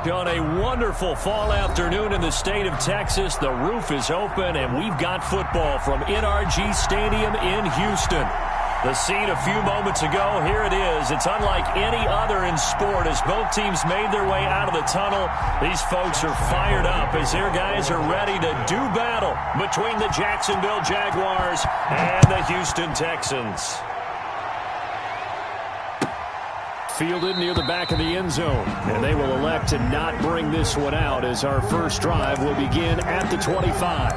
On a wonderful fall afternoon in the state of Texas, the roof is open, and we've got football from NRG Stadium in Houston. The scene a few moments ago, here it is. It's unlike any other in sport as both teams made their way out of the tunnel. These folks are fired up as their guys are ready to do battle between the Jacksonville Jaguars and the Houston Texans. Fielded near the back of the end zone, and they will elect to not bring this one out as our first drive will begin at the 25.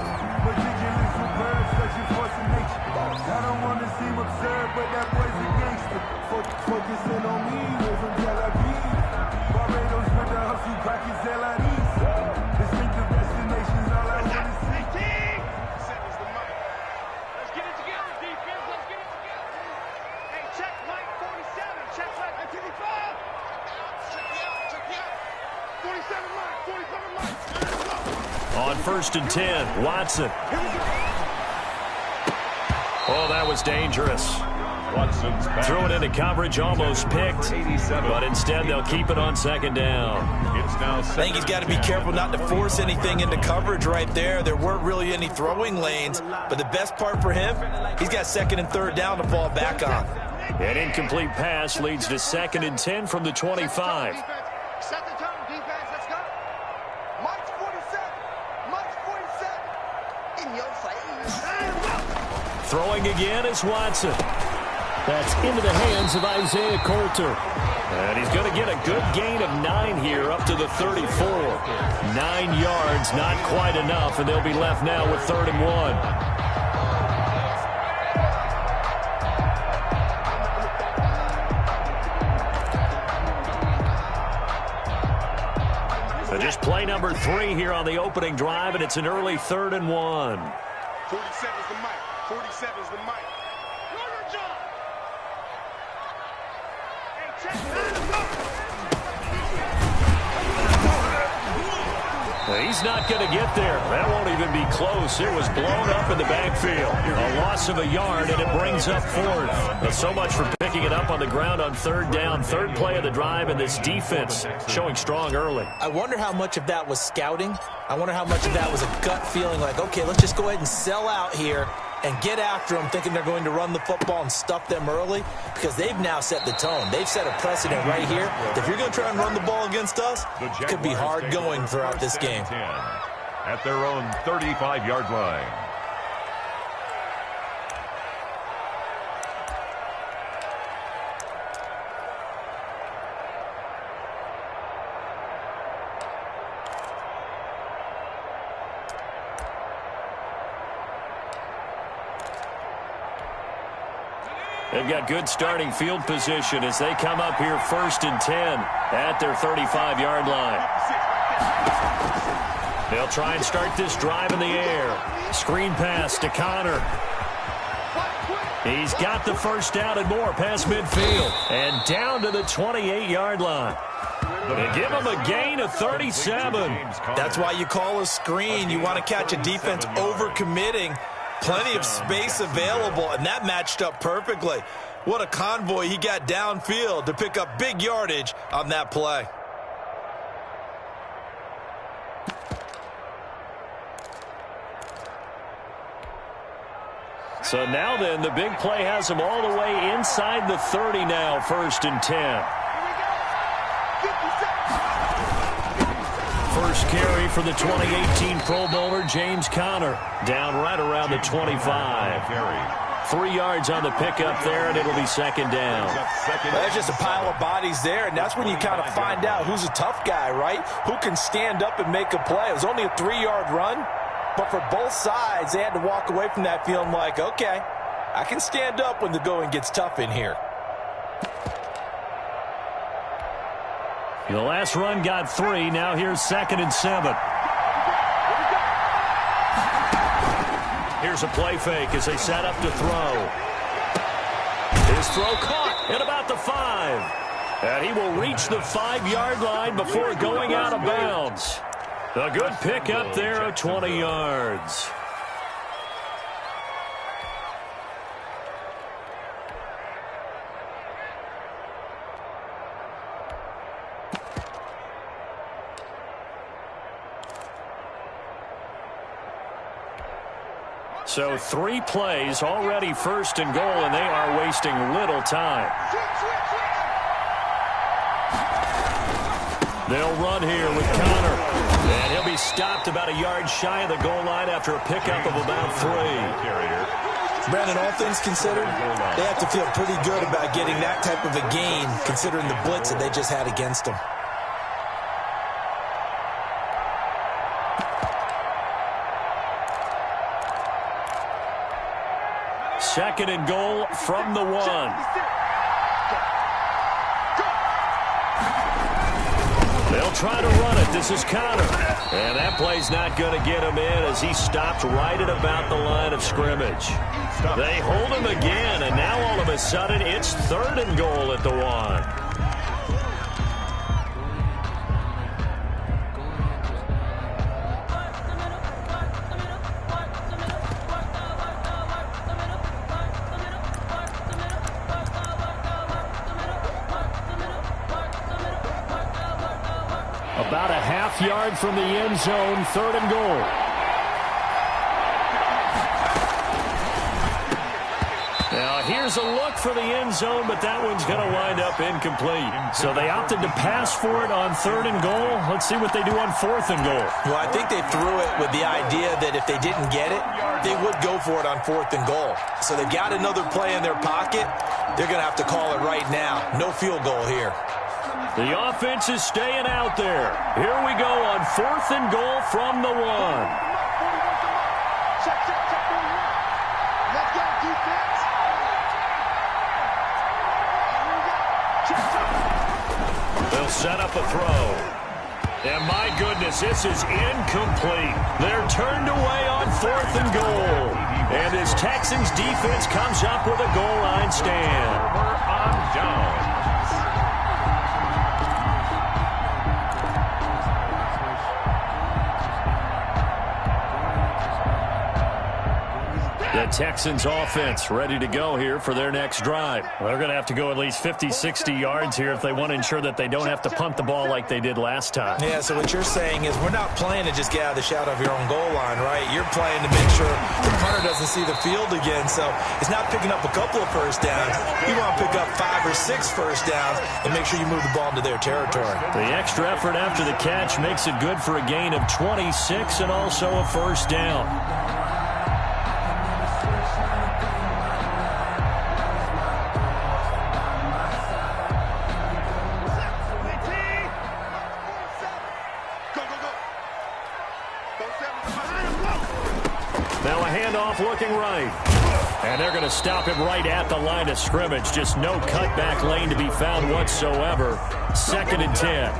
On 1st and 10, Watson. Oh, that was dangerous. Threw it into coverage, almost picked, but instead they'll keep it on 2nd down. I think he's got to be careful not to force anything into coverage right there. There weren't really any throwing lanes, but the best part for him, he's got 2nd and 3rd down to fall back on. An incomplete pass leads to 2nd and 10 from the 25. Set the tone, defense. Let's go. March 47. March 47. In your face. Throwing again is Watson. That's into the hands of Isaiah Coulter. And he's going to get a good gain of 9 here up to the 34. 9 yards, not quite enough, and they'll be left now with 3rd and 1. Just play number 3 here on the opening drive, and it's an early 3rd and 1. 47's the mic. 47's the mic. He's not going to get there. That won't even be close. It was blown up in the backfield. A loss of a yard, and it brings up 4th. But so much for picking it up on the ground on 3rd down. 3rd play of the drive, and this defense showing strong early. I wonder how much of that was scouting. I wonder how much of that was a gut feeling like, okay, let's just go ahead and sell out here and get after them, thinking they're going to run the football and stuff them early, because they've now set the tone. They've set a precedent right here. If you're going to try and run the ball against us, it could be hard going throughout this game. At their own 35-yard line. They've got good starting field position as they come up here 1st and 10 at their 35-yard line. They'll try and start this drive in the air. Screen pass to Connor. He's got the 1st down and more past midfield and down to the 28-yard line. They give him a gain of 37. That's why you call a screen. You want to catch a defense overcommitting. Plenty of space available, and that matched up perfectly. What a convoy he got downfield to pick up big yardage on that play. So now then, the big play has him all the way inside the 30 now, 1st and 10. First carry for the 2018 Pro Bowler, James Conner, down right around the 25. 3 yards on the pickup there, and it'll be 2nd down. Well, there's just a pile of bodies there, and that's when you kind of find out who's a tough guy, right? Who can stand up and make a play. It was only a 3-yard run, but for both sides, they had to walk away from that feeling like, okay, I can stand up when the going gets tough in here. The last run got 3. Now here's 2nd and 7. Here's a play fake as they set up to throw. His throw caught at about the 5. And he will reach the 5-yard line before going out of bounds. A good pick up there of 20 yards. So 3 plays, already first and goal, and they are wasting little time. They'll run here with Connor. And he'll be stopped about a yard shy of the goal line after a pickup of about 3. Brandon, all things considered, they have to feel pretty good about getting that type of a gain, considering the blitz that they just had against them. Second and goal from the 1. They'll try to run it. This is Connor. And that play's not going to get him in as he stopped right at about the line of scrimmage. They hold him again, and now all of a sudden it's third and goal at the 1. About a half yard from the end zone, third and goal. Now here's a look for the end zone, but that one's going to wind up incomplete. So they opted to pass for it on third and goal. Let's see what they do on fourth and goal. Well, I think they threw it with the idea that if they didn't get it, they would go for it on fourth and goal. So they've got another play in their pocket. They're going to have to call it right now. No field goal here. The offense is staying out there. Here we go on fourth and goal from the 1. They'll set up a throw. And my goodness, this is incomplete. They're turned away on fourth and goal. And this Texans defense comes up with a goal line stand. On Jones. The Texans offense ready to go here for their next drive. They're going to have to go at least 50, 60 yards here if they want to ensure that they don't have to punt the ball like they did last time. Yeah, so what you're saying is we're not playing to just get out of the shadow of your own goal line, right? You're playing to make sure the punter doesn't see the field again. So it's not picking up a couple of first downs. You want to pick up 5 or 6 first downs and make sure you move the ball into their territory. The extra effort after the catch makes it good for a gain of 26 and also a first down. Now a handoff looking right. And they're going to stop him right at the line of scrimmage. Just no cutback lane to be found whatsoever. Second and 10.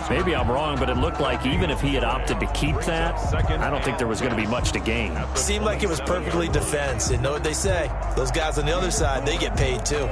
Maybe I'm wrong, but it looked like even if he had opted to keep that, I don't think there was going to be much to gain. Seemed like it was perfectly defense. And know what they say? Those guys on the other side, they get paid too.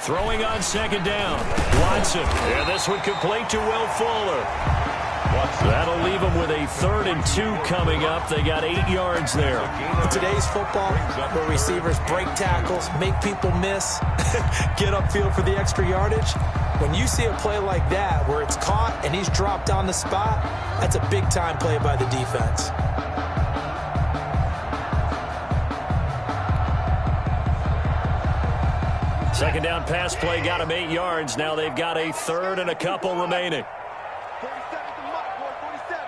Throwing on second down. Watson. And this one complete to Will Fuller. That'll leave them with a 3rd and 2 coming up. They got 8 yards there. In today's football, where receivers break tackles, make people miss, get upfield for the extra yardage, when you see a play like that where it's caught and he's dropped on the spot, that's a big-time play by the defense. Second down pass play got him 8 yards. Now they've got a 3rd and a couple remaining. 47 to Mike, boy, 47.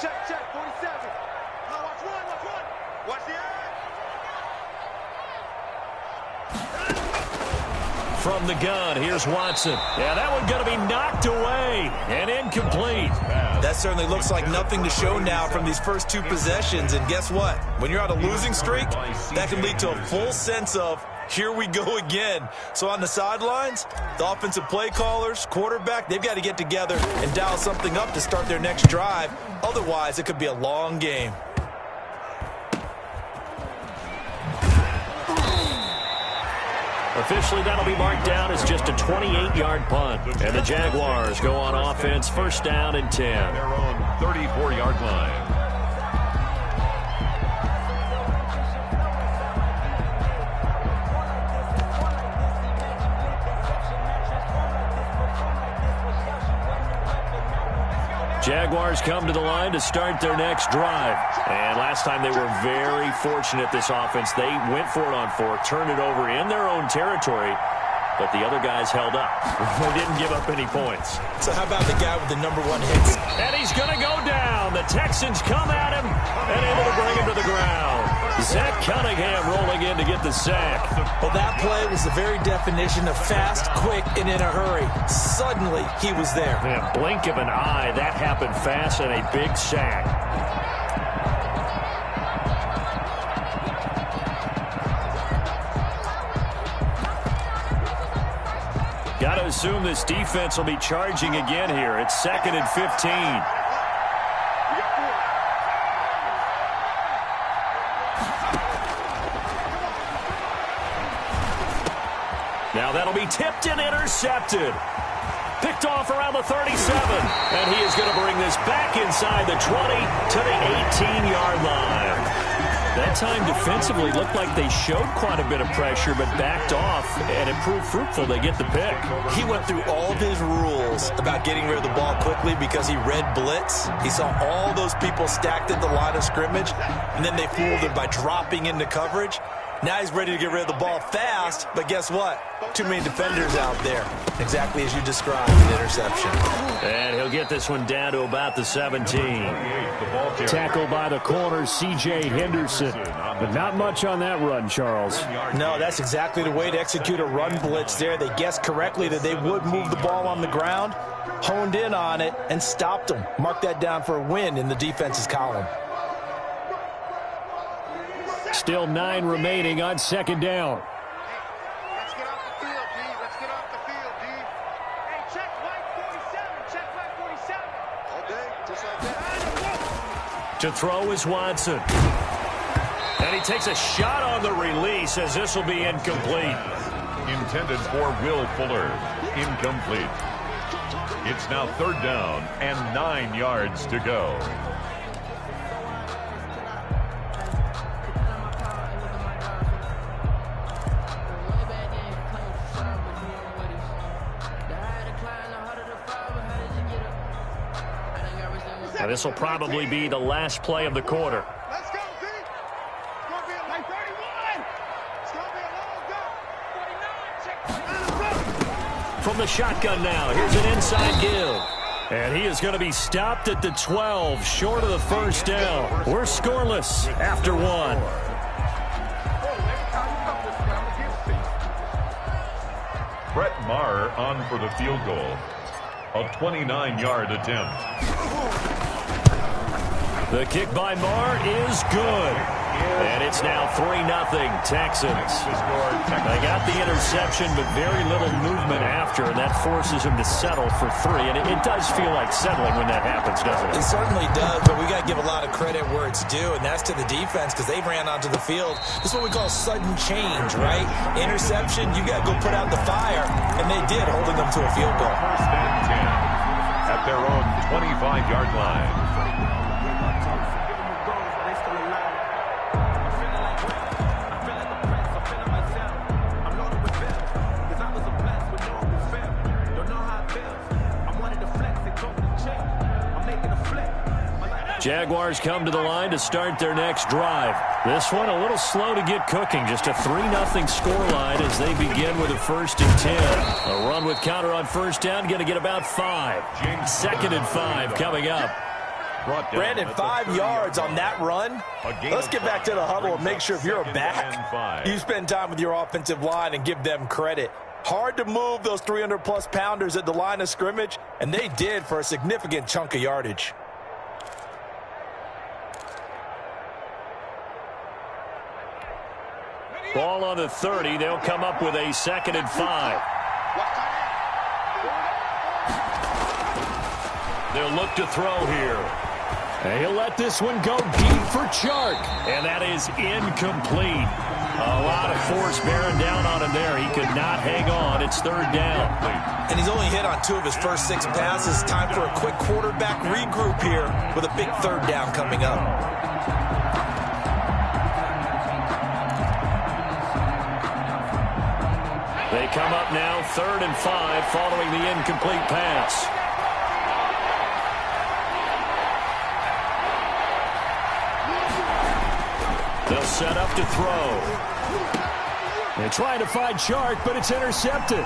Check, 47. Now watch one. Watch the eye. From the gun, here's Watson. Yeah, that one's going to be knocked away and incomplete. That certainly looks like nothing to show now from these first 2 possessions. And guess what? When you're on a losing streak, that can lead to a full sense of, here we go again. So on the sidelines, the offensive play callers, quarterback, they've got to get together and dial something up to start their next drive. Otherwise, it could be a long game. Officially, that'll be marked down as just a 28-yard punt. And the Jaguars go on offense, first down and 10. Their own 34-yard line. Jaguars come to the line to start their next drive. And last time they were very fortunate, this offense. They went for it on fourth, turned it over in their own territory, but the other guys held up. They didn't give up any points. So how about the guy with the number 1 hits? And he's going to go down. The Texans come at him and able to bring him to the ground. Zach Cunningham rolling in to get the sack. Well, that play was the very definition of fast, quick, and in a hurry. Suddenly, he was there. In a blink of an eye, that happened fast and a big sack. Got to assume this defense will be charging again here. It's 2nd and 15. Now that'll be tipped and intercepted. Picked off around the 37. And he is going to bring this back inside the 20 to the 18-yard line. That time defensively looked like they showed quite a bit of pressure but backed off, and it proved fruitful. They get the pick. He went through all of his rules about getting rid of the ball quickly because he read blitz. He saw all those people stacked at the line of scrimmage, and then they fooled him by dropping into coverage. Now he's ready to get rid of the ball fast, but guess what? Too many defenders out there. Exactly as you described, an interception. And he'll get this one down to about the 17. Tackled by the corner, C.J. Henderson. But not much on that run, Charles. No, that's exactly the way to execute a run blitz there. They guessed correctly that they would move the ball on the ground, honed in on it, and stopped them. Mark that down for a win in the defense's column. Still 9 remaining on 2nd down. Let's get off the field, D. Let's get off the field, D. Hey, check white 47. Check white 47. All day, just like that. To throw is Watson. And he takes a shot on the release as this will be incomplete. Intended for Will Fuller. Incomplete. It's now 3rd down and 9 yards to go. Now this will probably be the last play of the quarter. Let's go, D. It's going to be a long 31. It's going to be a long go. 49. Check. From the shotgun now, here's an inside give. And he is going to be stopped at the 12, short of the first down. We're scoreless after 1. Brett Maher on for the field goal. A 29-yard attempt. The kick by Maher is good. And it's now 3-0 Texans. They got the interception, but very little movement after, and that forces him to settle for 3. And it does feel like settling when that happens, doesn't it? It certainly does, but we got to give a lot of credit where it's due, and that's to the defense because they ran onto the field. This is what we call sudden change, right? Interception, you got to go put out the fire, and they did, holding them to a field goal. 1st and 10 at their own 25-yard line. Jaguars come to the line to start their next drive. This one a little slow to get cooking. Just a 3-0 scoreline as they begin with a 1st and 10. A run with counter on 1st down, going to get about 5. 2nd and 5 coming up. Brandon, 5 yards on that run. Let's get back to the huddle and make sure if you're a back, you spend time with your offensive line and give them credit. Hard to move those 300-plus pounders at the line of scrimmage, and they did for a significant chunk of yardage. Ball on the 30. They'll come up with a 2nd and 5. They'll look to throw here. And he'll let this one go deep for Chark. And that is incomplete. A lot of force bearing down on him there. He could not hang on. It's third down. And he's only hit on 2 of his first 6 passes. Time for a quick quarterback regroup here with a big third down coming up. They come up now 3rd and 5 following the incomplete pass. They'll set up to throw. They're trying to find Shark, but it's intercepted.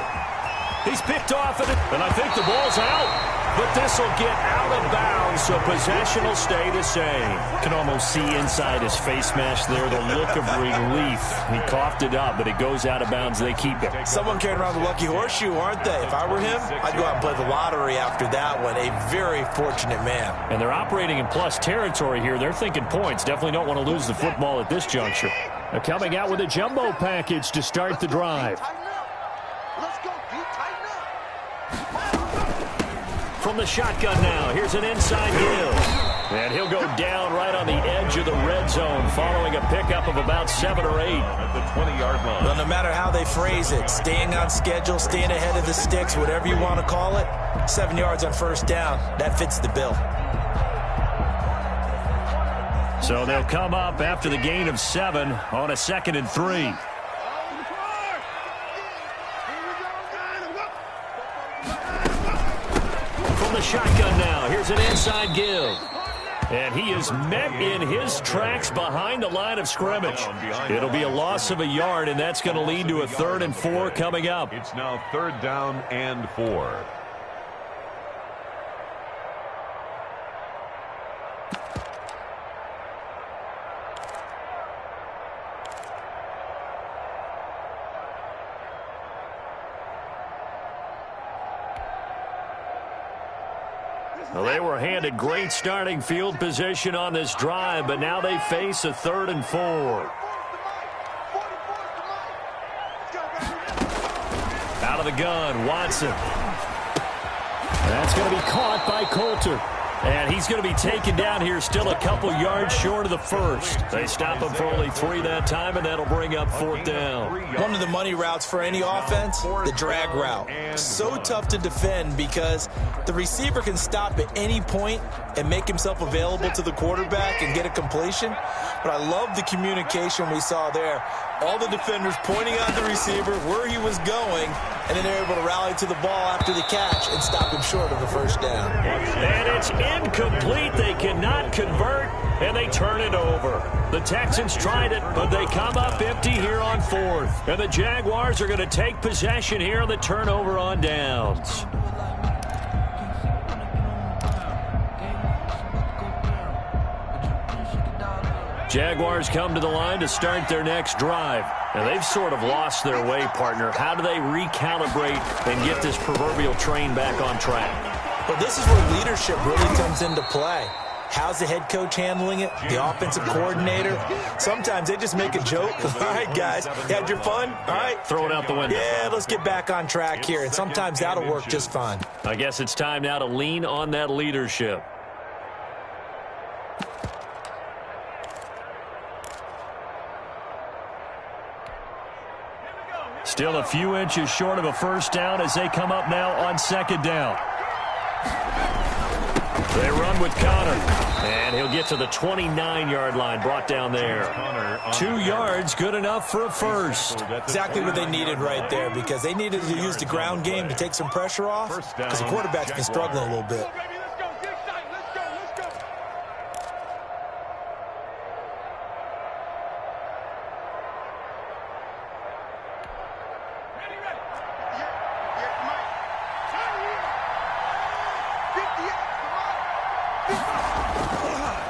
He's picked off, and I think the ball's out. But this will get out of bounds, so possession will stay the same. You can almost see inside his face mask there the look of relief. He coughed it up, but it goes out of bounds. They keep it. Someone carrying around the lucky horseshoe, aren't they? If I were him, I'd go out and play the lottery after that one. A very fortunate man. And they're operating in plus territory here. They're thinking points. Definitely don't want to lose the football at this juncture. They're coming out with a jumbo package to start the drive. From the shotgun now, here's an inside Hill. And he'll go down right on the edge of the red zone following a pickup of about 7 or 8. At the 20-yard line. Well, no matter how they phrase it, staying on schedule, staying ahead of the sticks, whatever you want to call it, 7 yards on first down, that fits the bill. So they'll come up after the gain of 7 on a 2nd and 3. From the shotgun now, here's an inside give. And he is met in his tracks behind the line of scrimmage. It'll be a loss of a yard, and that's going to lead to a 3rd and 4 coming up. It's now 3rd down and 4. Well, they were handed great starting field position on this drive, but now they face a 3rd and 4. Out of the gun, Watson. That's going to be caught by Coulter. And he's going to be taken down here still a couple yards short of the first. They stop him for only 3 that time, and that'll bring up 4th down. One of the money routes for any offense, the drag route. So tough to defend because the receiver can stop at any point and make himself available to the quarterback and get a completion. But I love the communication we saw there. All the defenders pointing out the receiver where he was going, and then they're able to rally to the ball after the catch and stop him short of a first down. And it's incomplete. They cannot convert, and they turn it over. The Texans tried it, but they come up empty here on 4th. And the Jaguars are going to take possession here on the turnover on downs. Jaguars come to the line to start their next drive. And they've sort of lost their way, partner. How do they recalibrate and get this proverbial train back on track? Well, this is where leadership really comes into play. How's the head coach handling it? The offensive coordinator? Sometimes they just make a joke. All right, guys, you had your fun? All right. Throw it out the window. Yeah, let's get back on track here. And sometimes that'll work just fine. I guess it's time now to lean on that leadership. Still a few inches short of a first down as they come up now on 2nd down. They run with Connor, and he'll get to the 29-yard line, brought down there. 2 yards, good enough for a first. Exactly what they needed right there, because they needed to use the ground game to take some pressure off, because the quarterback's been struggling a little bit.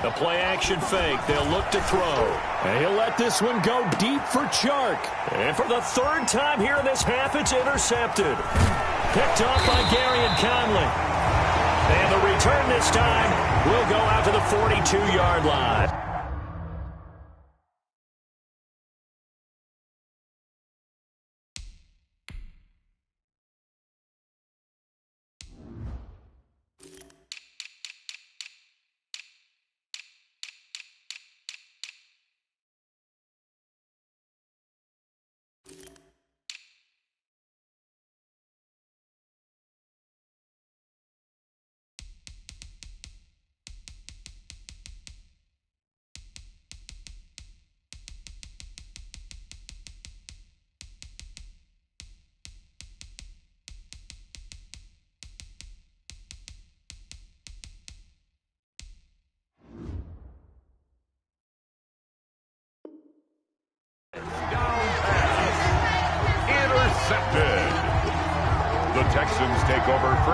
The play-action fake. They'll look to throw. And he'll let this one go deep for Chark. And for the 3rd time here in this half, it's intercepted. Picked off by Gary and Conley. And the return this time will go out to the 42-yard line.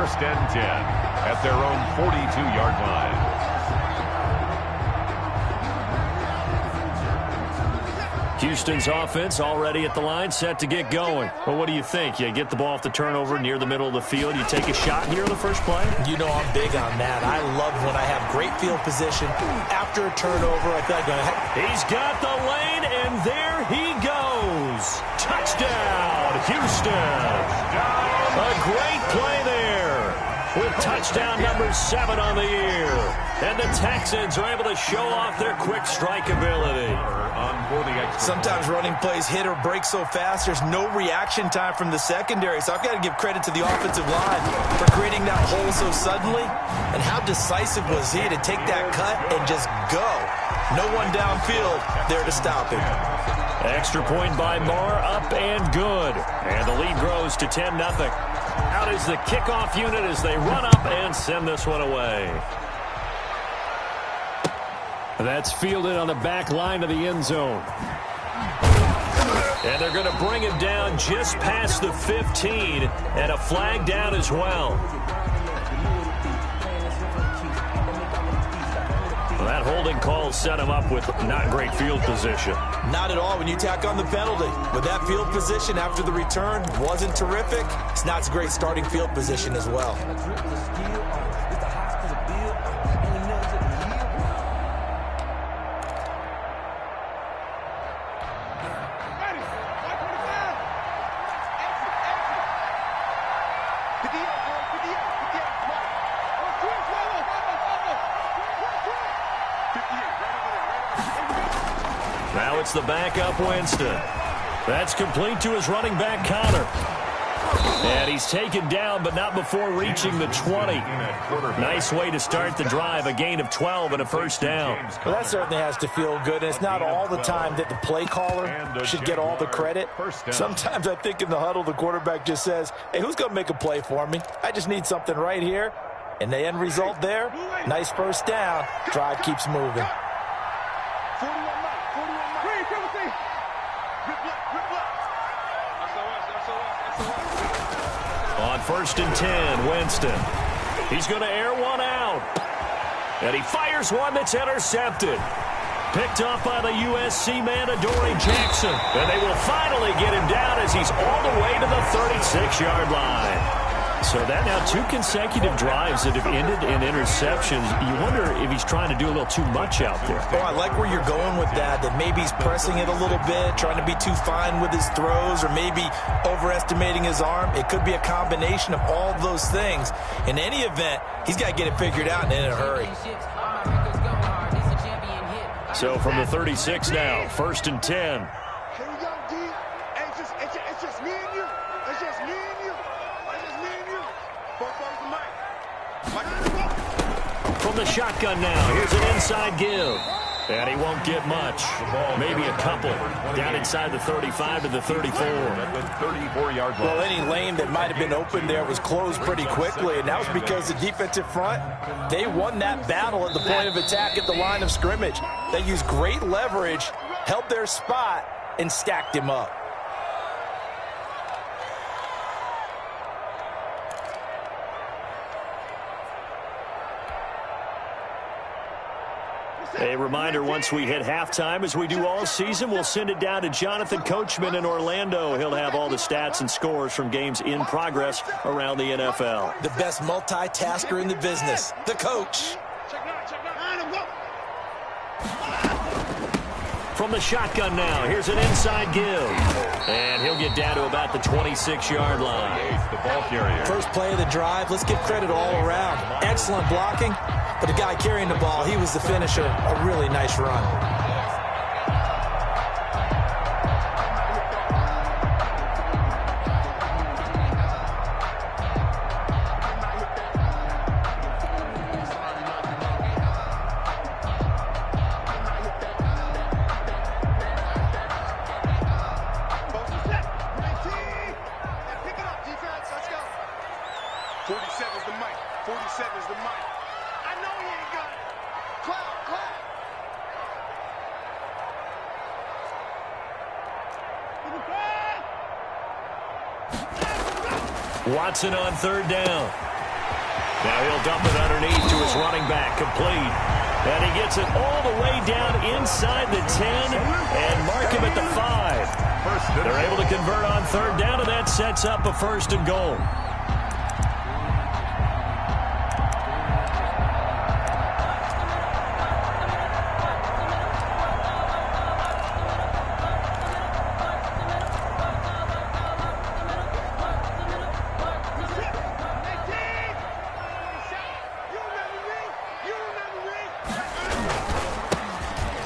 1st and 10 at their own 42-yard line. Houston's offense already at the line, set to get going. Well, what do you think? You get the ball off the turnover near the middle of the field. You take a shot here on the first play? You know I'm big on that. I love when I have great field position. After a turnover, I feel like he's got the lane, and there he goes. Touchdown, Houston. A great play there with touchdown number 7 on the year. And the Texans are able to show off their quick strike ability. Sometimes running plays hit or break so fast, there's no reaction time from the secondary. So I've got to give credit to the offensive line for creating that hole so suddenly. And how decisive was he to take that cut and just go? No one downfield there to stop him. Extra point by Marr, up and good. And the lead grows to 10-0. Out is the kickoff unit as they run up and send this one away. That's fielded on the back line of the end zone. And they're going to bring him down just past the 15, and a flag down as well. That holding call set him up with not great field position. Not at all when you tack on the penalty. With that field position after the return wasn't terrific, it's not a great starting field position as well. Now it's the backup Winston. That's complete to his running back, Connor. And he's taken down, but not before reaching the 20. Nice way to start the drive, a gain of 12 and a first down. Well, that certainly has to feel good, and it's not all the time that the play caller should get all the credit. Sometimes I think in the huddle, the quarterback just says, hey, who's going to make a play for me? I just need something right here. And the end result there, nice first down. Drive keeps moving. On 1st and 10, Winston. He's going to air one out. And he fires one that's intercepted. Picked off by the USC man, Adoree Jackson. And they will finally get him down as he's all the way to the 36-yard line. So that now 2 consecutive drives that have ended in interceptions. You wonder if he's trying to do a little too much out there. Oh, I like where you're going with that maybe he's pressing it a little bit, trying to be too fine with his throws, or maybe overestimating his arm. It could be a combination of all of those things. In any event, he's got to get it figured out and in a hurry. So from the 36 now, 1st and 10. Here we go, D. It's just me and you. It's just me and you. It's just me and you. Both over the mic. From the shotgun now, here's an inside give. And he won't get much. Maybe a couple. Down inside the 35 to the 34. 34-yard line. Well, any lane that might have been open there was closed pretty quickly, and that was because the defensive front, they won that battle at the point of attack at the line of scrimmage. They used great leverage, held their spot, and stacked him up. A reminder, once we hit halftime, as we do all season, we'll send it down to Jonathan Coachman in Orlando. He'll have all the stats and scores from games in progress around the NFL. The best multitasker in the business, the coach. From the shotgun now, here's an inside give. And he'll get down to about the 26-yard line. The ball carrier. First play of the drive, let's give credit all around. Excellent blocking, but the guy carrying the ball, he was the finisher. A really nice run. Watson on third down. Now he'll dump it underneath to his running back, complete. And he gets it all the way down inside the 10 and mark him at the 5. They're able to convert on third down, and that sets up a 1st and goal.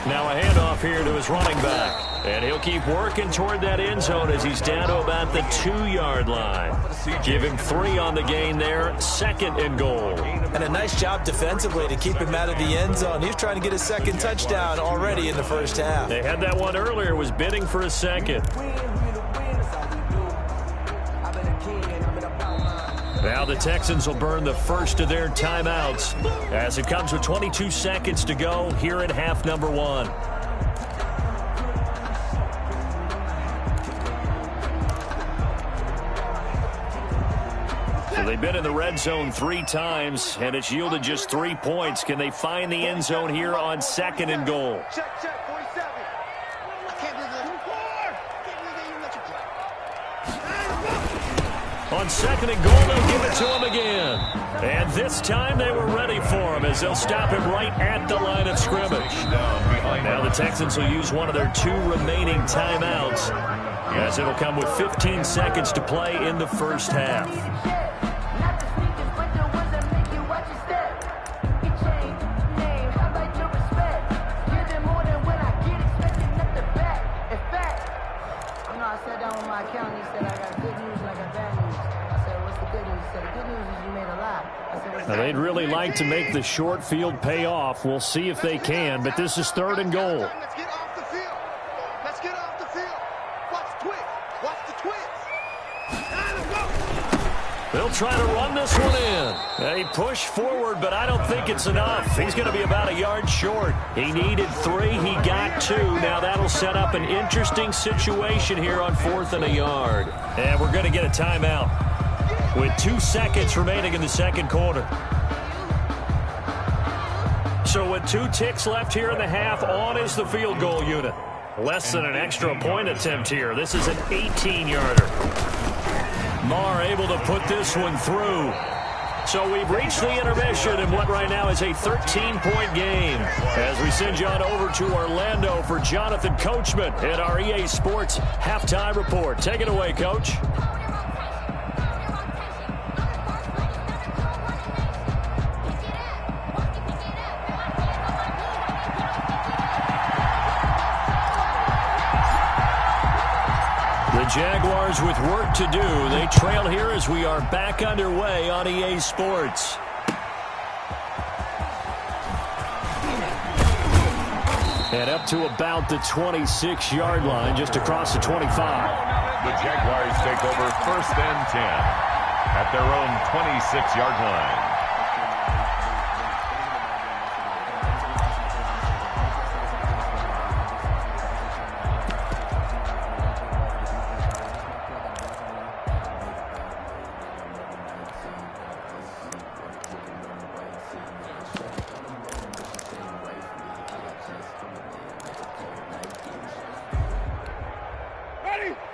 Now a handoff here to his running back. And he'll keep working toward that end zone as he's down to about the 2-yard line. Give him 3 on the gain there. 2nd and goal. And a nice job defensively to keep him out of the end zone. He's trying to get his 2nd touchdown already in the first half. They had that one earlier, was bidding for a 2nd. Now the Texans will burn the first of their timeouts as it comes with 22 seconds to go here in half number 1. So they've been in the red zone 3 times, and it's yielded just 3 points. Can they find the end zone here on 2nd and goal? Check, 47. I can't believe that. On 2nd and goal, they'll give it to him again. And this time they were ready for him as they'll stop him right at the line of scrimmage. Now the Texans will use one of their 2 remaining timeouts as it'll come with 15 seconds to play in the first half. Now they'd really like to make the short field pay off. We'll see if they can, but this is 3rd and goal. Let's get off the field. Let's get off the field. Watch the twist. Watch the twist. Time to go. They'll try to run this one in. They push forward, but I don't think it's enough. He's going to be about a yard short. He needed 3. He got 2. Now that'll set up an interesting situation here on 4th and a yard. And we're going to get a timeout with 2 seconds remaining in the 2nd quarter. So with 2 ticks left here in the half, on is the field goal unit. Less than an extra point attempt here. This is an 18-yarder. Marr able to put this one through. So we've reached the intermission in what right now is a 13-point game. As we send you on over to Orlando for Jonathan Coachman at our EA Sports Halftime Report. Take it away, Coach. The Jaguars with work to do. They trail here as we are back underway on EA Sports. And up to about the 26-yard line, just across the 25. The Jaguars take over 1st and 10 at their own 26-yard line.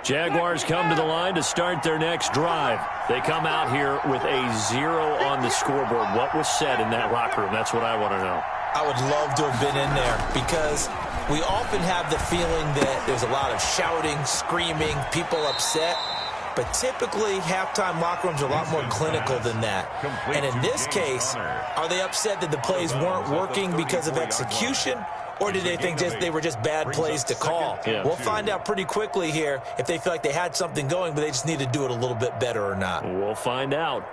Jaguars come to the line to start their next drive. They come out here with a 0 on the scoreboard. What was said in that locker room? That's what I want to know. I would love to have been in there because we often have the feeling that there's a lot of shouting, screaming, people upset. But typically, halftime locker rooms are a lot more clinical than that. And in this case, are they upset that the plays weren't working because of execution? Or did they think they were just bad plays to call? Yeah. We'll find out pretty quickly here if they feel like they had something going, but they just need to do it a little bit better or not. We'll find out.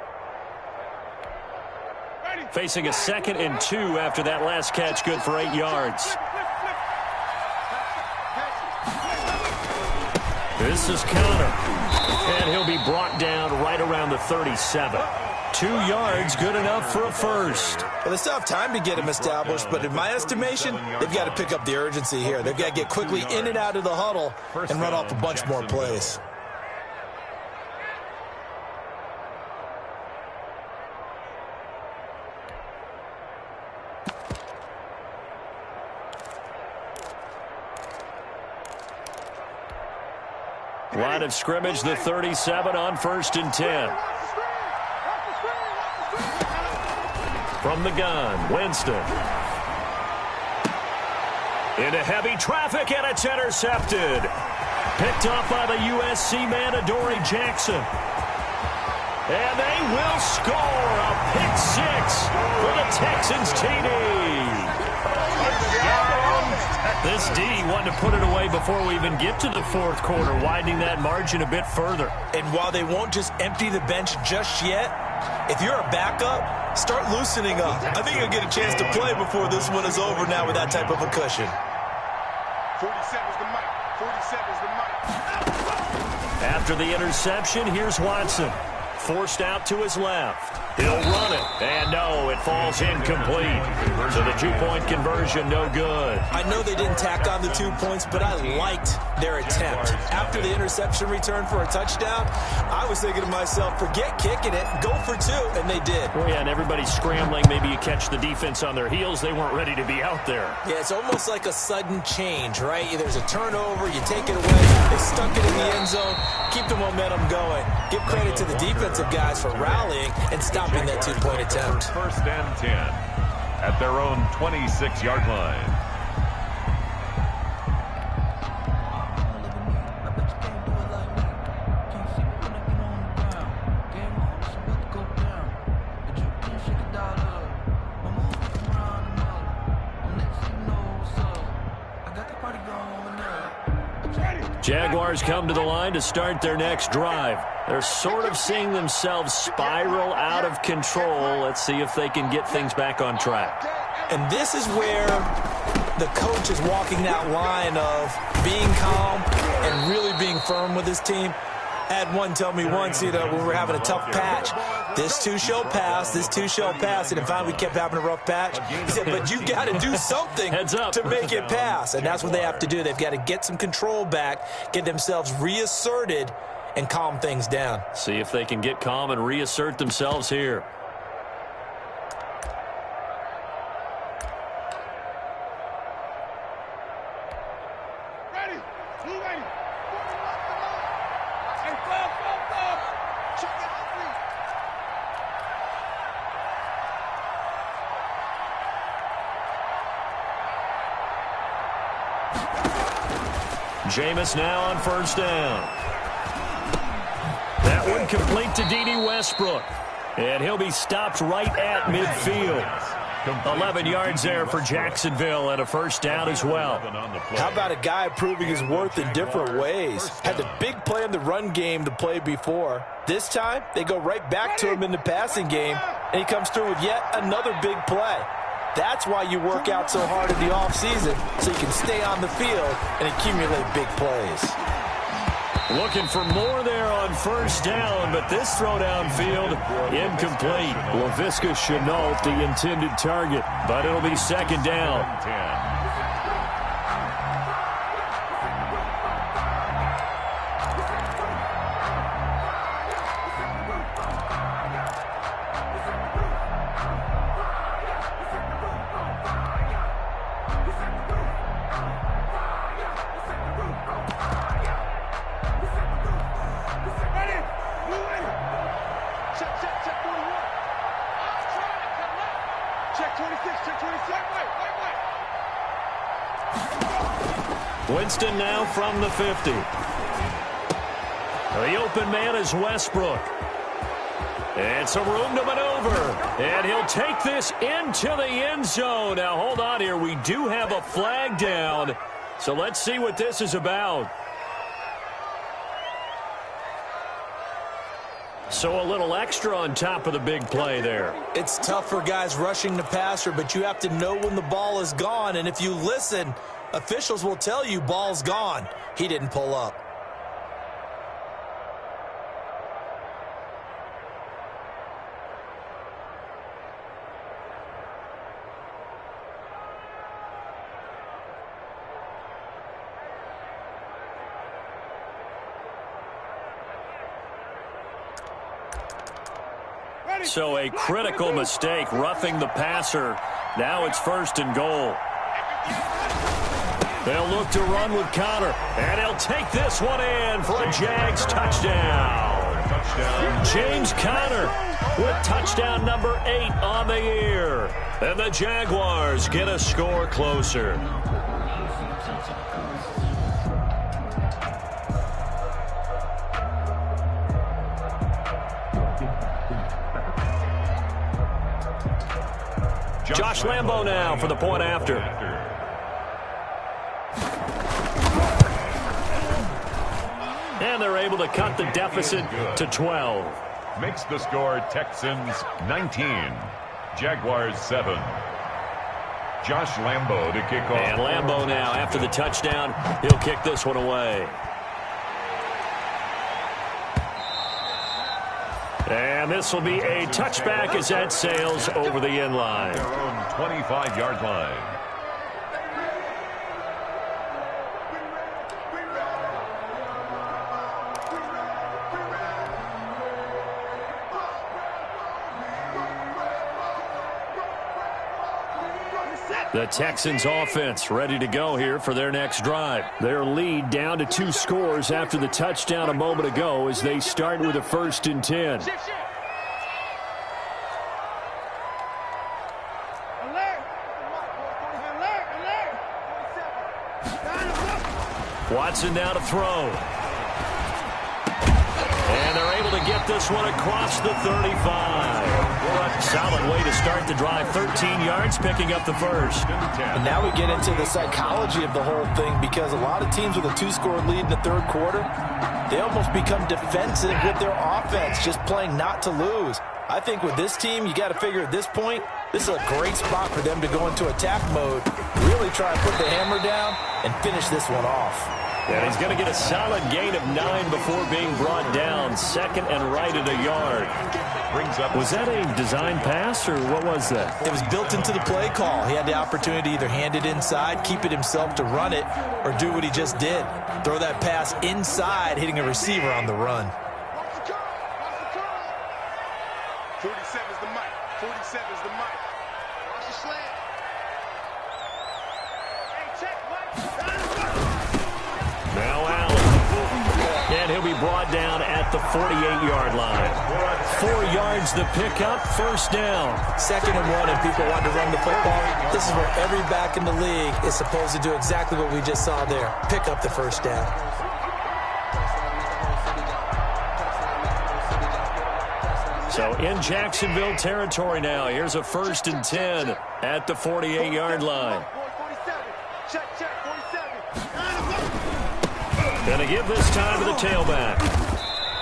Facing a 2nd and 2 after that last catch, good for 8 yards. This is Connor. And he'll be brought down right around the 37. 2 yards, good enough for a first. Well, they still have time to get him established, but in my estimation, they've got to pick up the urgency here. They've got to get quickly in and out of the huddle and run off a bunch more plays. Line of scrimmage, the 37 on 1st and 10. From the gun, Winston. Into heavy traffic, and it's intercepted. Picked off by the USC man, Adoree Jackson. And they will score a pick six for the Texans TD. This D wanted to put it away before we even get to the fourth quarter, widening that margin a bit further. And while they won't just empty the bench just yet, if you're a backup, start loosening up. I think you'll get a chance to play before this one is over now with that type of a cushion. 47's the mic. 47's the mic. After the interception, here's Watson. Forced out to his left. He'll run it. And no, it falls incomplete. So the two-point conversion, no good. I know they didn't tack on the 2 points, but I liked their attempt. After the interception return for a touchdown, I was thinking to myself, forget kicking it, go for two, and they did. Well, yeah, and everybody's scrambling. Maybe you catch the defense on their heels. They weren't ready to be out there. Yeah, it's almost like a sudden change, right? There's a turnover, you take it away, they stuck it in the end zone, keep the momentum going. Give credit to the defensive guys for rallying and stopping that two-point attempt. 1st and 10 at their own 26-yard line. Jaguars come to the line to start their next drive. They're sort of seeing themselves spiral out of control. Let's see if they can get things back on track. And this is where the coach is walking that line of being calm and really being firm with his team. I had one tell me once, when we were having a tough patch, this too shall pass, this too shall pass, and finally we kept having a rough patch. He said, but you got to do something to make it pass, and that's what they have to do. They've got to get some control back, get themselves reasserted, and calm things down. See if they can get calm and reassert themselves here. Jameis now on 1st down. That one complete to D.D. Westbrook. And he'll be stopped right at midfield. 11 yards there for Jacksonville and a 1st down as well. How about a guy proving his worth in different ways? Had the big play in the run game to play before. This time, they go right back to him in the passing game, and he comes through with yet another big play. That's why you work out so hard in the offseason, so you can stay on the field and accumulate big plays. Looking for more there on 1st down, but this throw downfield incomplete. Laviska Shenault, the intended target, but it'll be 2nd down. Winston now from the 50. The open man is Westbrook. And some room to maneuver. And he'll take this into the end zone. Now, hold on here. We do have a flag down. So let's see what this is about. So a little extra on top of the big play there. It's tough for guys rushing the passer, but you have to know when the ball is gone. And if you listen, officials will tell you ball's gone. He didn't pull up. So a critical mistake, roughing the passer. Now it's 1st and goal. They'll look to run with Connor, and he'll take this one in for a Jags touchdown. James Conner with touchdown number 8 on the year. And the Jaguars get a score closer. Josh Lambo now for the point after. And they're able to cut the deficit to 12. Makes the score Texans 19, Jaguars 7. Josh Lambo to kick off. And Lambo now after the touchdown. He'll kick this one away. And this will be a touchback as that sails over the end line. Their own 25-yard line. The Texans offense ready to go here for their next drive. Their lead down to 2 scores after the touchdown a moment ago as they start with a 1st and 10. Watson now to throw. And they're able to get this one across the 35. Solid way to start the drive. 13 yards, picking up the first. And now we get into the psychology of the whole thing, because a lot of teams with a 2-score lead in the third quarter, they almost become defensive with their offense, just playing not to lose. I think with this team, you got to figure at this point, this is a great spot for them to go into attack mode, really try and put the hammer down and finish this one off. And he's going to get a solid gain of 9 before being brought down. 2nd and right at a yard. Was that a design pass, or what was that? It was built into the play call. He had the opportunity to either hand it inside, keep it himself to run it, or do what he just did. Throw that pass inside, hitting a receiver on the run. 47's the mic. 47's the mic. Watch the slant. Hey, check, Mike. Now Allen. And he'll be brought down at the 48-yard line. 4 yards the pickup, 1st down. 2nd and 1, and people want to run the football. This is where every back in the league is supposed to do exactly what we just saw there. Pick up the 1st down. So in Jacksonville territory now. Here's a 1st and 10 at the 48-yard line. Going to give this time to the tailback.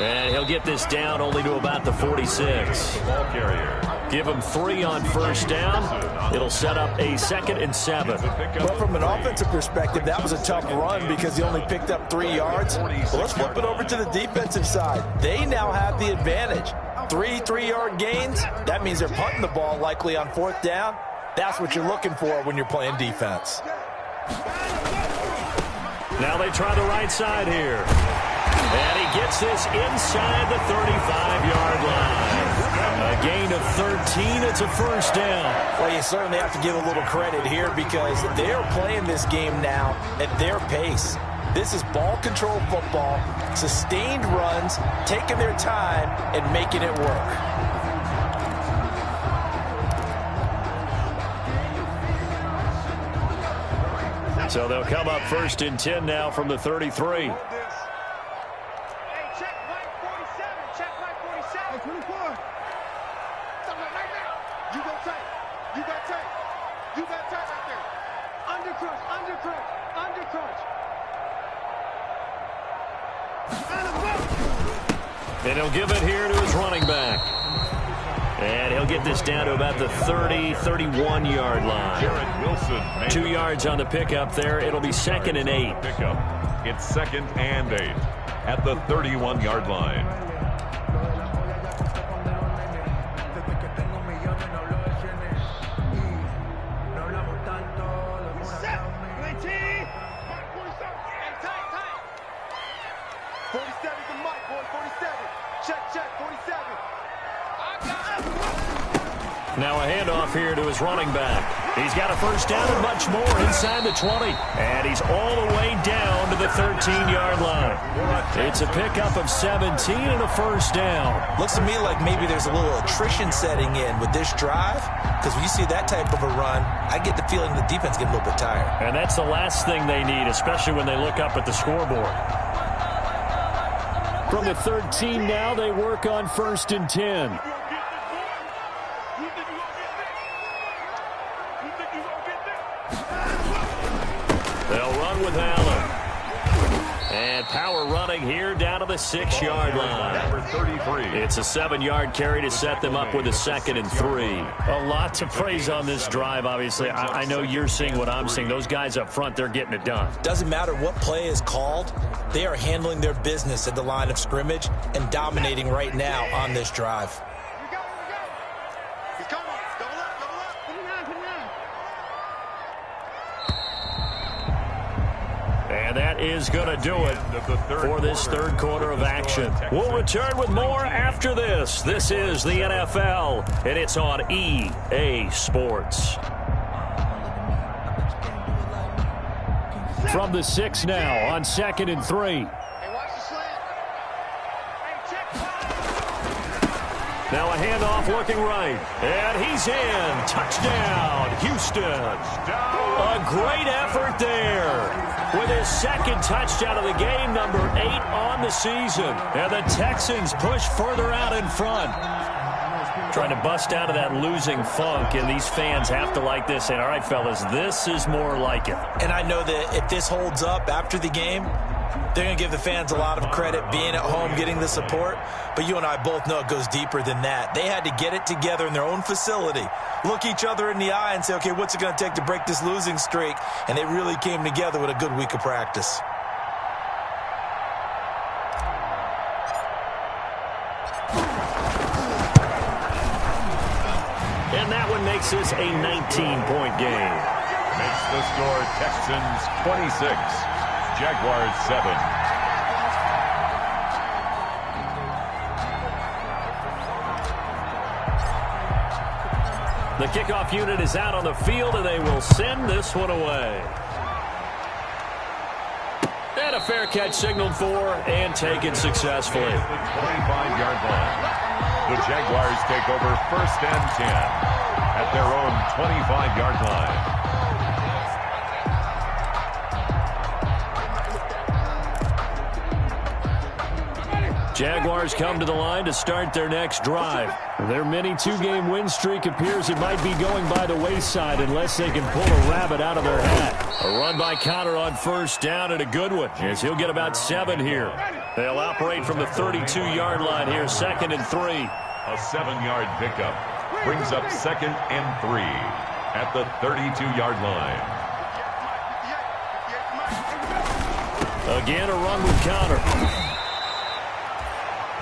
And he'll get this down only to about the 46. Ball carrier. Give him 3 on 1st down. It'll set up a 2nd and 7. But from an offensive perspective, that was a tough run because he only picked up 3 yards. Well, let's flip it over to the defensive side. They now have the advantage. 3 3-yard gains. That means they're punting the ball likely on 4th down. That's what you're looking for when you're playing defense. Now they try the right side here. And he gets this inside the 35-yard line. A gain of 13. It's a 1st down. Well, you certainly have to give a little credit here because they're playing this game now at their pace. This is ball control football, sustained runs, taking their time and making it work. So they'll come up 1st and 10 now from the 33. And he'll give it here to his running back. And he'll get this down to about the 30-31-yard line. Jared Wilson. 2 yards on the pickup there. It'll be 2nd and 8. Pickup. It's 2nd and 8 at the 31-yard line. Now a handoff here to his running back. He's got a first down and much more inside the 20. And he's all the way down to the 13-yard line. It's a pickup of 17 and a first down. Looks to me like maybe there's a little attrition setting in with this drive. Because when you see that type of a run, I get the feeling the defense gets a little bit tired. And that's the last thing they need, especially when they look up at the scoreboard. From the 13 now, they work on 1st and 10. They'll run with Allen. And power running here down to the 6-yard line. Number 33. It's a 7-yard carry to set them up with a 2nd and 3. A lot to praise on this drive, obviously. I know you're seeing what I'm seeing. Those guys up front, they're getting it done. Doesn't matter what play is called. They are handling their business at the line of scrimmage and dominating right now on this drive. He's coming. Double up, double up. Put him down, put him down. And that is going to do it for this third quarter of action. We'll return with more after this. This is the NFL, and it's on EA Sports. From the 6 now on 2nd and 3. Hey, watch the slant. Hey, check. Now a handoff looking right. And he's in. Touchdown, Houston. A great effort there. With his 2nd touchdown of the game, number 8 on the season. And the Texans push further out in front. Trying to bust out of that losing funk, and these fans have to like this. And all right, fellas, this is more like it. And I know that if this holds up after the game, they're going to give the fans a lot of credit being at home, getting the support. But you and I both know it goes deeper than that. They had to get it together in their own facility, look each other in the eye and say, okay, what's it going to take to break this losing streak? And they really came together with a good week of practice. And that one makes this a 19-point game. Makes the score Texans 26, Jaguars 7. The kickoff unit is out on the field, and they will send this one away. And a fair catch signaled for and taken successfully. 25-yard line. The Jaguars take over 1st and 10 at their own 25-yard line. Jaguars come to the line to start their next drive. Their mini 2-game win streak appears it might be going by the wayside unless they can pull a rabbit out of their hat. A run by Connor on 1st down, and a good one, as he'll get about 7 here. They'll operate from the 32-yard line here, 2nd and 3. A 7-yard pickup brings up 2nd and 3 at the 32-yard line. Again, a run with Connor.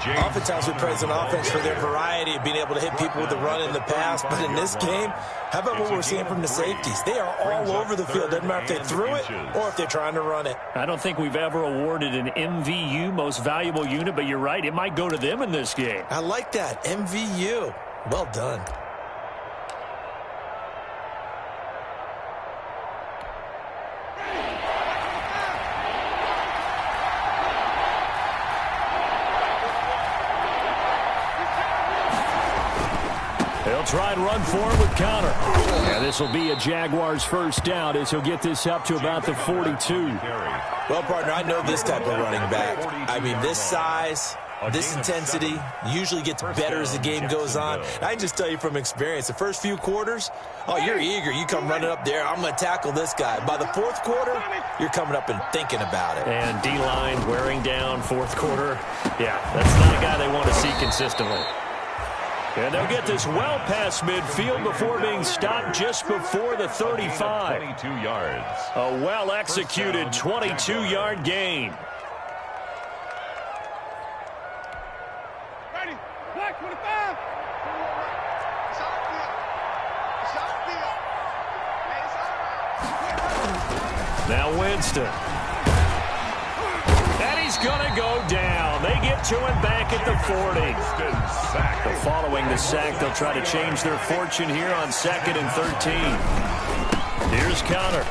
Oftentimes we praise an offense for their variety of being able to hit people with the run in the pass. But in this game, how about what we're seeing from the safeties? They are all over the field. Doesn't matter if they threw it or if they're trying to run it. I don't think we've ever awarded an MVU, most valuable unit, but you're right. It might go to them in this game. I like that. MVU. Well done. They'll try and run for him with Connor. And this will be a Jaguars 1st down as he'll get this up to about the 42. Well, partner, I know this type of running back. I mean, this size, this intensity usually gets better as the game goes on. And I can just tell you from experience, the first few quarters, oh, you're eager. You come running up there, I'm going to tackle this guy. By the 4th quarter, you're coming up and thinking about it. And D-line wearing down 4th quarter. Yeah, that's not a guy they want to see consistently. And they'll get this well past midfield before being stopped just before the 35. 22 yards. A well-executed 22-yard gain. Ready. Black 25. It's outfield. It's outfield. Hey, it's all right. Now Winston. And he's going to go down. They get to him back at the 40. Following the sack, they'll try to change their fortune here on 2nd and 13. Here's Conner.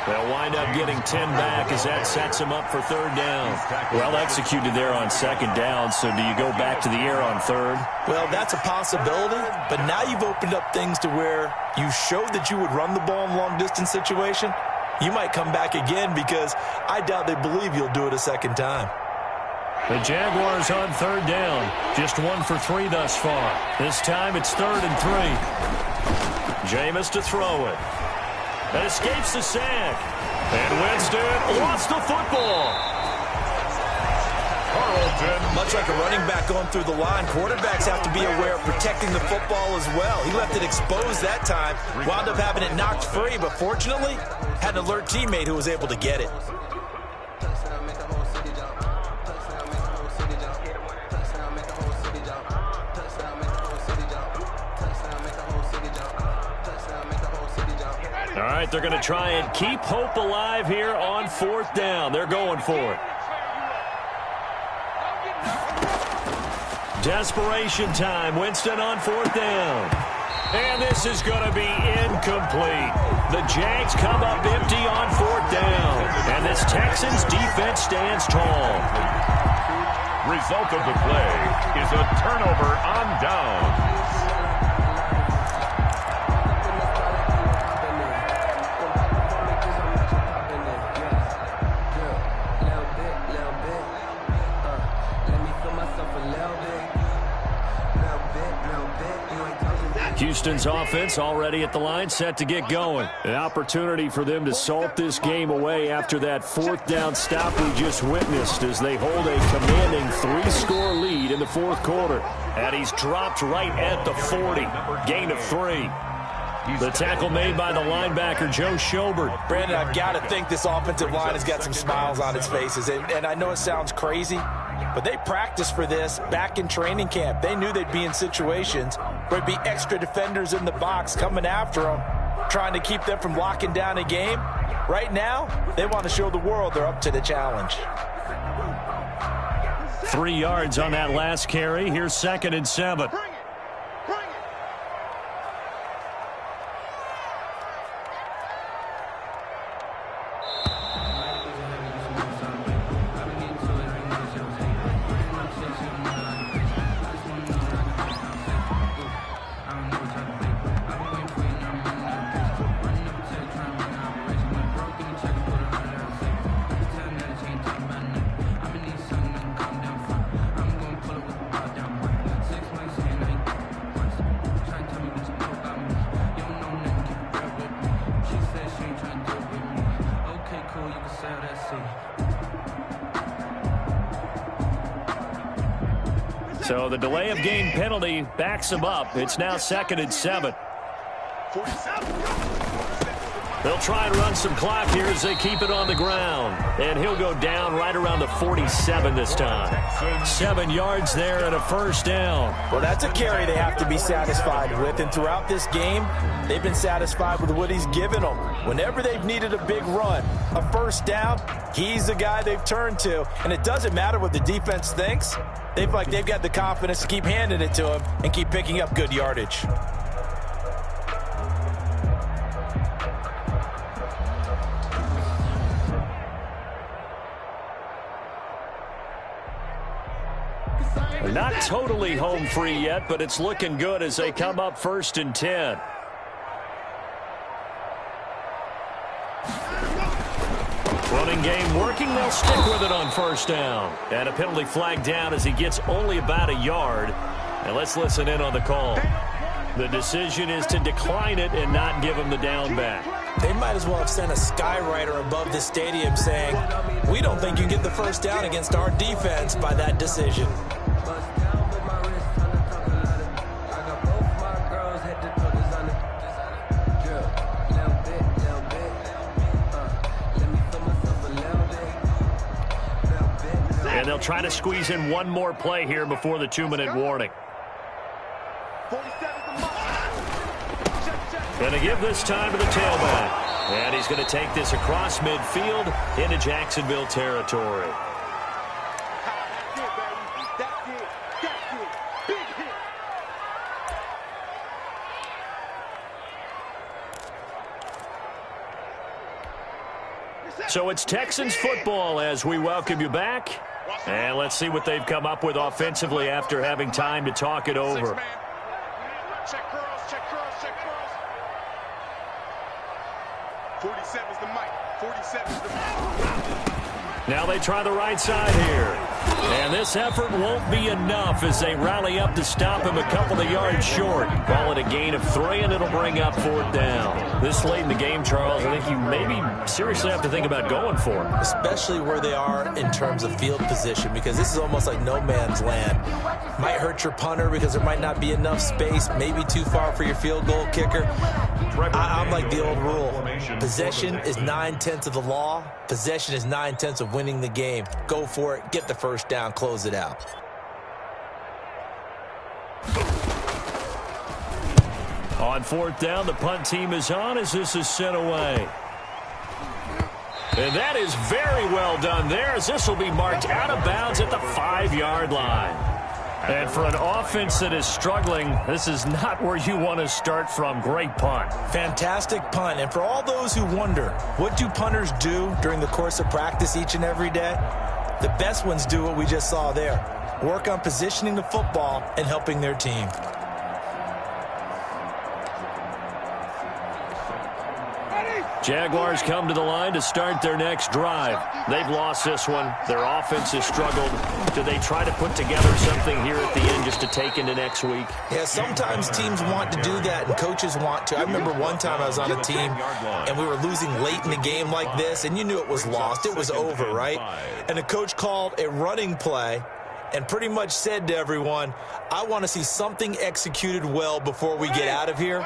They'll wind up getting 10 back as that sets them up for 3rd down. Well executed there on 2nd down, so do you go back to the air on 3rd? Well, that's a possibility, but now you've opened up things to where you showed that you would run the ball in long-distance situation. You might come back again because I doubt they believe you'll do it a 2nd time. The Jaguars on 3rd down. Just 1 for 3 thus far. This time it's 3rd and 3. Jameis to throw it. That escapes the sack. And Winston lost the football. Carlton. Much like a running back going through the line, quarterbacks have to be aware of protecting the football as well. He left it exposed that time, wound up having it knocked free, but fortunately had an alert teammate who was able to get it. All right, they're going to try and keep hope alive here on 4th down. They're going for it. Desperation time. Winston on 4th down. And this is going to be incomplete. The Jags come up empty on 4th down. And this Texans defense stands tall. Result of the play is a turnover on down. Houston's offense already at the line, set to get going. An opportunity for them to salt this game away after that 4th down stop we just witnessed as they hold a commanding 3-score lead in the 4th quarter. And he's dropped right at the 40. Gain of 3. The tackle made by the linebacker, Joe Schobert. Brandon, I've got to think this offensive line has got some smiles on its faces. And I know it sounds crazy, but they practiced for this back in training camp. They knew they'd be in situations where there'd be extra defenders in the box coming after them, trying to keep them from locking down a game. Right now, they want to show the world they're up to the challenge. 3 yards on that last carry. Here's 2nd and 7. So the delay of game penalty backs him up. It's now 2nd and 7. They'll try and run some clock here as they keep it on the ground. And he'll go down right around the 47 this time. 7 yards there and a 1st down. Well, that's a carry they have to be satisfied with. And throughout this game, they've been satisfied with what he's given them. Whenever they've needed a big run, a 1st down, he's the guy they've turned to. And it doesn't matter what the defense thinks. They've got the confidence to keep handing it to him and keep picking up good yardage. They're not totally home free yet, but it's looking good as they come up 1st and 10. Running game working. They'll stick with it on 1st down. And a penalty flag down as he gets only about a yard. And let's listen in on the call. The decision is to decline it and not give him the down back. They might as well have sent a skywriter above the stadium saying, we don't think you can get the 1st down against our defense by that decision. And they'll try to squeeze in one more play here before the 2-minute warning. Going to give this time to the tailback. And he's going to take this across midfield into Jacksonville territory. That's it, baby. That's it. That's it. Big hit. So it's Texans football as we welcome you back. And let's see what they've come up with offensively after having time to talk it over. Check curls, check curls, check curls. 47's the mic. 47's the mic. Now they try the right side here. And this effort won't be enough as they rally up to stop him a couple of yards short. Call it a gain of 3, and it'll bring up 4th down. This late in the game, Charles, I think you maybe seriously have to think about going for it. Especially where they are in terms of field position, because this is almost like no man's land. Might hurt your punter because there might not be enough space, maybe too far for your field goal kicker. I'm like the old rule. Possession is 9/10 of the law. Possession is 9/10 of winning the game. Go for it. Get the first down. Close it out. On 4th down, the punt team is on as this is sent away. And that is very well done there as this will be marked out of bounds at the 5-yard line. And for an offense that is struggling, this is not where you want to start from. Great punt. Fantastic punt. And for all those who wonder, what do punters do during the course of practice each and every day? The best ones do what we just saw there. Work on positioning the football and helping their team. Jaguars come to the line to start their next drive. They've lost this one. Their offense has struggled. Do they try to put together something here at the end just to take into next week? Yeah, sometimes teams want to do that and coaches want to. I remember one time I was on a team and we were losing late in the game like this, and you knew it was lost. It was over, right? And the coach called a running play and pretty much said to everyone, I want to see something executed well before we get out of here.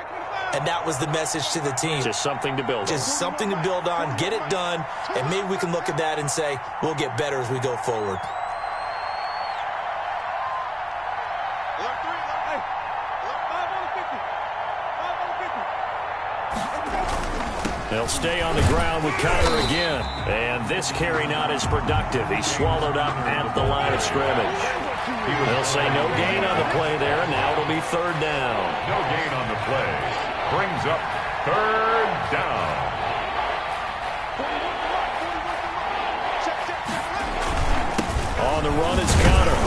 And that was the message to the team. Just something to build on. Just something to build on, get it done, and maybe we can look at that and say, we'll get better as we go forward. They'll stay on the ground with Connor again. And this carry not as productive. He's swallowed up at the line of scrimmage. They'll say no gain on the play there. Now it'll be 3rd down. No gain on the play. Brings up 3rd down. On the run is Connor.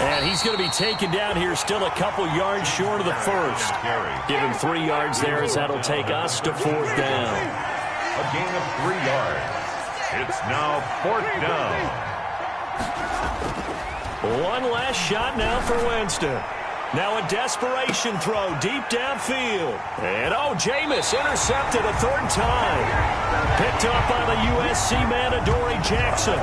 And he's going to be taken down here still a couple yards short of the first. Give him 3 yards there as that'll take us to 4th down. A gain of 3 yards. It's now 4th down. One last shot now for Winston. Now a desperation throw deep downfield. And, Jameis intercepted a 3rd time. Picked up by the USC man, Adoree Jackson.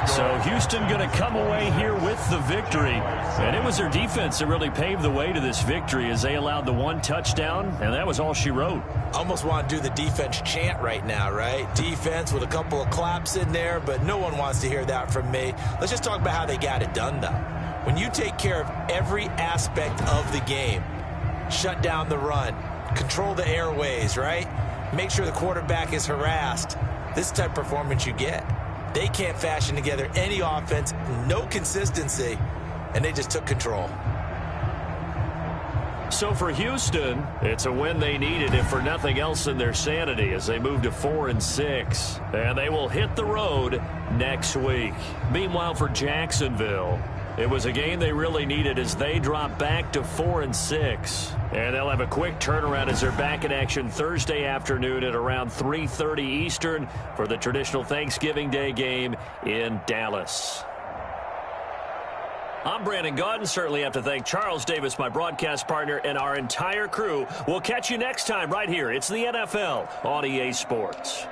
So Houston going to come away here with the victory. And it was their defense that really paved the way to this victory as they allowed the 1 touchdown, and that was all she wrote. Almost want to do the defense chant right now, right? Defense with a couple of claps in there, but no one wants to hear that from me. Let's just talk about how they got it done, though. When you take care of every aspect of the game, shut down the run, control the airways, right? Make sure the quarterback is harassed. This is the type of performance you get. They can't fashion together any offense, no consistency, and they just took control. So for Houston, it's a win they needed, if for nothing else than their sanity, as they move to 4-6. And they will hit the road next week. Meanwhile, for Jacksonville, it was a game they really needed as they drop back to 4-6. And they'll have a quick turnaround as they're back in action Thursday afternoon at around 3:30 Eastern for the traditional Thanksgiving Day game in Dallas. I'm Brandon Gaudin. Certainly have to thank Charles Davis, my broadcast partner, and our entire crew. We'll catch you next time right here. It's the NFL on EA Sports.